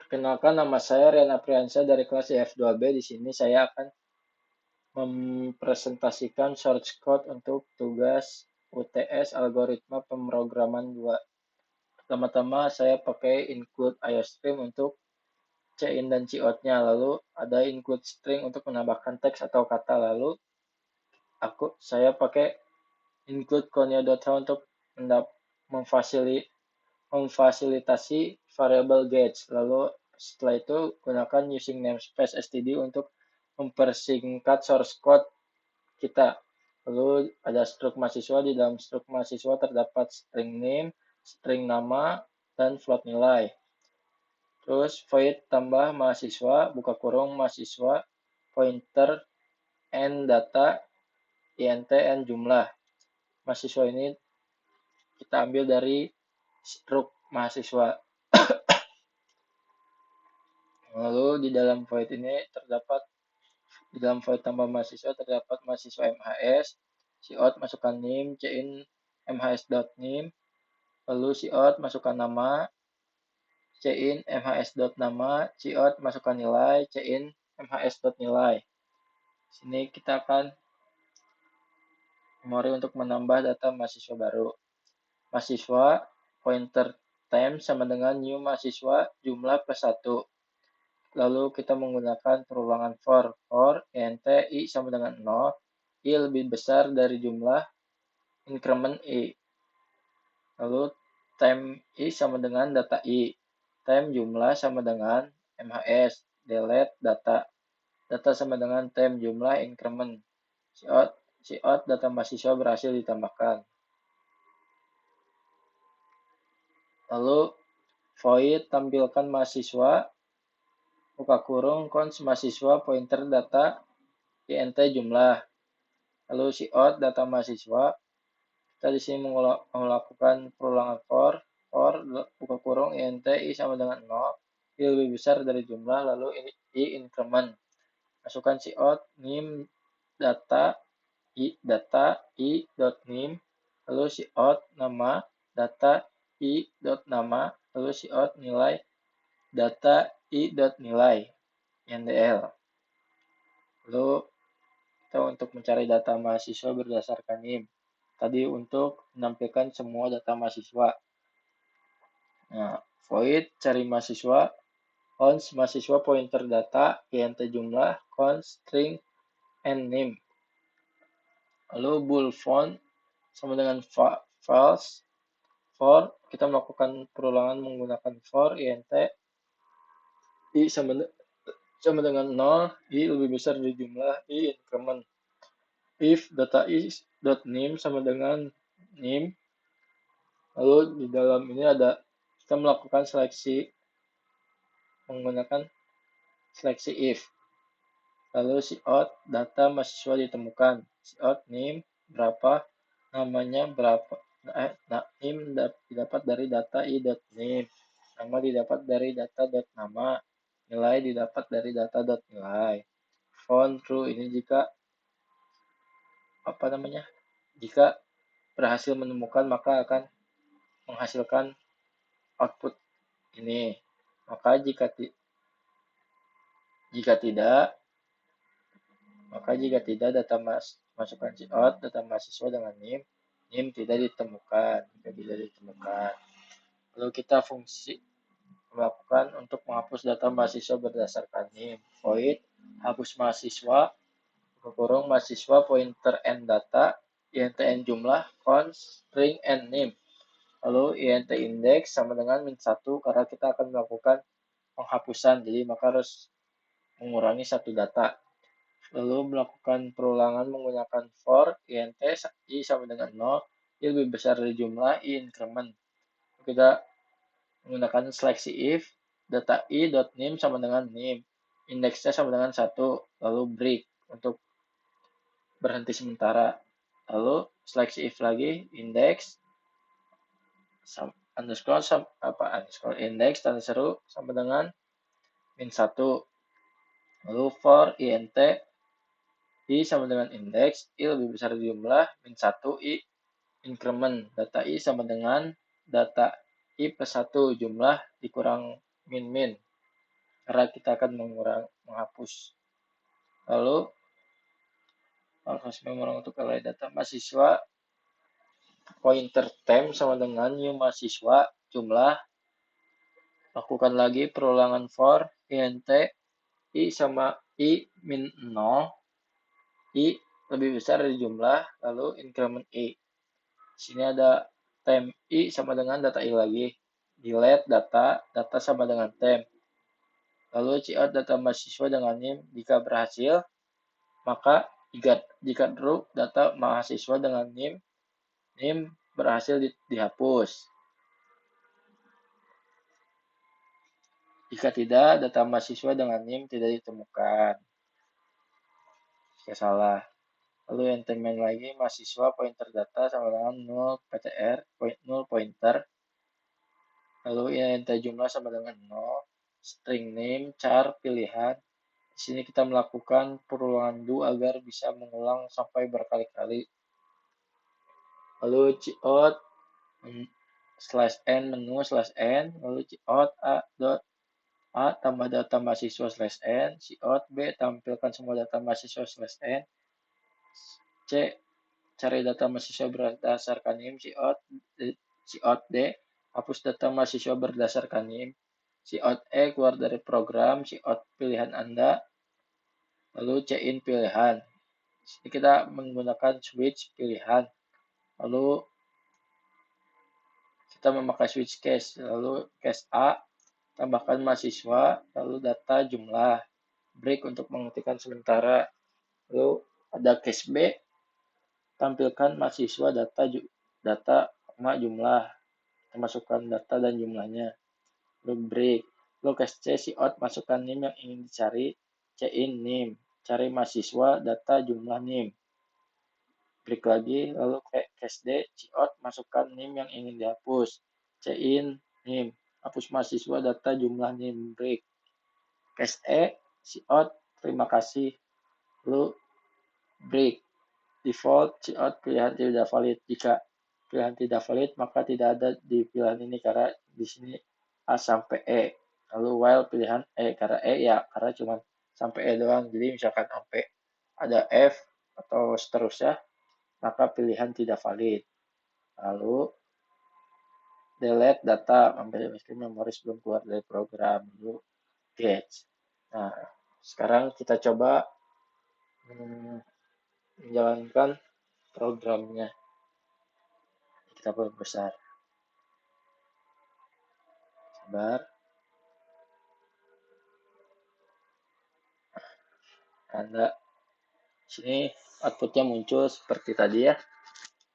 Kenalkan nama saya Rian Apriansyah dari kelas IF2B. Di sini saya akan mempresentasikan source code untuk tugas UTS algoritma pemrograman 2. Pertama-tama saya pakai include IOStream untuk cin dan cout-nya. Lalu ada include string untuk menambahkan teks atau kata. Lalu saya pakai include conio.h untuk memfasilitasi variable gauge. Lalu setelah itu gunakan using namespace std untuk mempersingkat source code kita. Lalu ada struk mahasiswa. Di dalam struk mahasiswa terdapat string name, string nama, dan float nilai. Terus void tambah mahasiswa, buka kurung mahasiswa, pointer, and data, int, and jumlah. Mahasiswa ini kita ambil dari struk mahasiswa. Lalu di dalam void ini di dalam void tambah mahasiswa terdapat mahasiswa MHS, cout masukkan name, cin mhs.name, lalu cout masukkan nama, cin mhs.nama, cout masukkan nilai, cin mhs.nilai. Sini kita akan memori untuk menambah data mahasiswa baru. Mahasiswa pointer time sama dengan new mahasiswa jumlah plus 1. Lalu kita menggunakan perulangan for int i sama dengan 0, i lebih besar dari jumlah increment i. Lalu time i sama dengan data i. Time jumlah sama dengan mhs, delete data. Data sama dengan time jumlah increment. Cout data mahasiswa berhasil ditambahkan. Lalu void tampilkan mahasiswa, buka kurung cons mahasiswa pointer data int jumlah. Lalu cout data mahasiswa. Kita di sini melakukan perulangan for buka kurung int i sama dengan 0, i lebih besar dari jumlah, lalu i increment. Masukkan cout name data i dot name, lalu cout nama data i dot nama, lalu cout nilai data i dot nilai ndl. Lalu kita untuk mencari data mahasiswa berdasarkan NIM. Tadi untuk menampilkan semua data mahasiswa. Nah, void cari mahasiswa, cons mahasiswa pointer data, int jumlah, cons string and name. Lalu bool font sama dengan false. For kita melakukan perulangan menggunakan for int i sama dengan 0, i lebih besar dari jumlah, i increment. If data is dot name sama dengan name. Lalu di dalam ini ada kita melakukan seleksi menggunakan seleksi if. Lalu cout data mahasiswa ditemukan. Cout name berapa, namanya berapa. Name didapat dari data i.name. Nama didapat dari data.nama. Nilai didapat dari data.nilai. Font true ini jika jika berhasil menemukan maka akan menghasilkan output ini. Maka jika tidak data masukkan cout data mahasiswa dengan NIM tidak ditemukan. Lalu kita fungsi melakukan untuk menghapus data mahasiswa berdasarkan NIM. Void hapus mahasiswa, kurung mahasiswa pointer and data, int and jumlah, cons string and name. Lalu int index sama dengan -1 karena kita akan melakukan penghapusan, jadi maka harus mengurangi satu data. Lalu melakukan perulangan menggunakan for int i sama dengan 0, i lebih besar dari jumlah, i increment. Kita menggunakan seleksi if data i.name sama dengan name, indeksnya sama dengan 1, lalu break untuk berhenti sementara. Lalu seleksi if lagi index underscore index tanda seru sama dengan -1. Lalu for int i sama dengan index, i lebih besar dari jumlah, -1, i increment, data i sama dengan data i plus 1, jumlah dikurang min. karena kita akan menghapus. Lalu algoritma untuk array data mahasiswa, pointer temp sama dengan new mahasiswa jumlah. Lakukan lagi perulangan for int i sama i min 0, i lebih besar dari jumlah, lalu increment i. Sini ada temp i sama dengan data i lagi. Delete data sama dengan temp. Lalu cout data mahasiswa dengan nim. Jika berhasil, maka jika true data mahasiswa dengan nim berhasil dihapus. Jika tidak, data mahasiswa dengan nim tidak ditemukan. Jika salah. Lalu yang temen lagi, mahasiswa pointer data sama dengan 0 ptr, 0 pointer. Lalu int jumlah sama dengan 0. String name, char, pilihan. Di sini kita melakukan perulangan do agar bisa mengulang sampai berkali-kali. Lalu cout /n menu /n, lalu cout a tambah data mahasiswa /n, cout b tampilkan semua data mahasiswa /n, c cari data mahasiswa berdasarkan nim, cout d hapus data mahasiswa berdasarkan nim, cout e keluar dari program, cout pilihan Anda, lalu cin pilihan. Jadi kita menggunakan switch pilihan, lalu kita memakai switch case, lalu case A tambahkan mahasiswa, lalu data jumlah, break untuk menghentikan sementara, lalu ada case B, tampilkan mahasiswa data jumlah, masukkan data dan jumlahnya, lalu break, lalu case C cout masukkan nim yang ingin dicari, cin nim, cari mahasiswa data jumlah nim, break lagi, lalu case D cout masukkan nim yang ingin dihapus, cin nim, hapus mahasiswa data jumlah nim, break. Case E, cout, terima kasih. Lalu break. Default, cout pilihan tidak valid. Jika pilihan tidak valid, maka tidak ada di pilihan ini karena di sini A sampai E. Lalu while pilihan E, karena E ya, karena cuma sampai E doang. Jadi misalkan sampai ada F atau seterusnya, maka pilihan tidak valid. Lalu delete data, ambil memori sebelum keluar dari program. Lalu get. Nah, sekarang kita coba menjalankan programnya. Kita perbesar. Sabar. Anda sini outputnya muncul seperti tadi ya.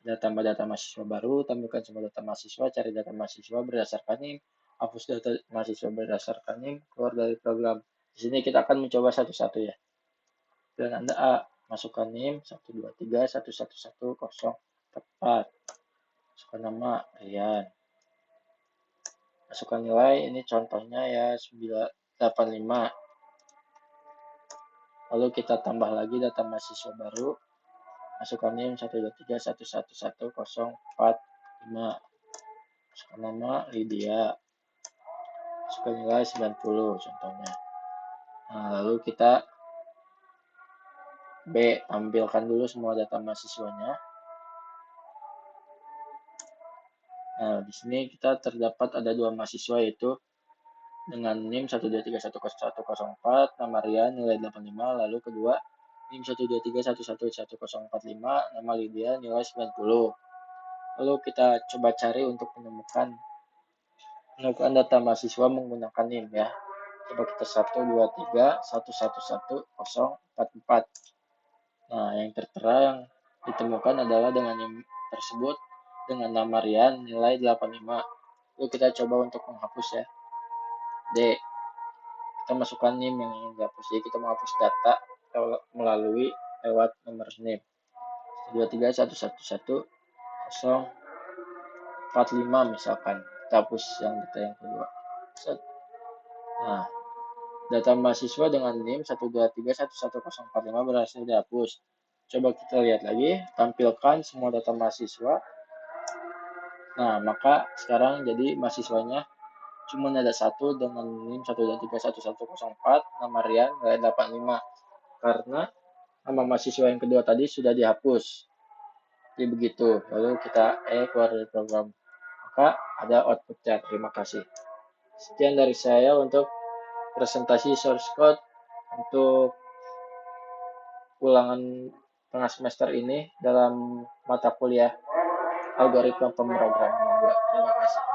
Ada tambah data mahasiswa baru, tampilkan semua data mahasiswa, cari data mahasiswa berdasarkan NIM, hapus data mahasiswa berdasarkan NIM, keluar dari program. Di sini kita akan mencoba satu-satu ya. Dan Anda A, masukkan NIM 123111044. Masukkan nama Rian. Masukkan nilai, ini contohnya ya 985. Lalu kita tambah lagi data mahasiswa baru. Masukkan NIM 123111045. Masukkan nama Lydia. Masukkan nilai 90 contohnya. Nah, lalu kita B, tampilkan dulu semua data mahasiswanya. Nah, di sini kita terdapat ada dua mahasiswa yaitu dengan NIM 1231104, nama Rian nilai 85, lalu kedua NIM 123111045, nama Lydia nilai 90. Lalu kita coba cari untuk menemukan data mahasiswa menggunakan NIM ya. Coba kita 123111044. Nah, yang tertera yang ditemukan adalah dengan NIM tersebut dengan nama Rian nilai 85. Lalu kita coba untuk menghapus ya. D. Kita masukkan NIM yang ingin dihapus. Jadi kita menghapus data melalui lewat nomor NIM. 123111045 misalkan. Kita hapus yang data yang kedua. Nah, data mahasiswa dengan NIM 123111045 berhasil dihapus. Coba kita lihat lagi, tampilkan semua data mahasiswa. Nah, maka sekarang jadi mahasiswanya cuma ada satu dengan NIM 1231104, nama Rian, nilai 85. Karena nama mahasiswa yang kedua tadi sudah dihapus. Jadi begitu. Lalu kita keluar dari program. Maka ada outputnya. Terima kasih. Sekian dari saya untuk presentasi source code untuk ulangan tengah semester ini dalam mata kuliah algoritma pemrograman 2. Terima kasih.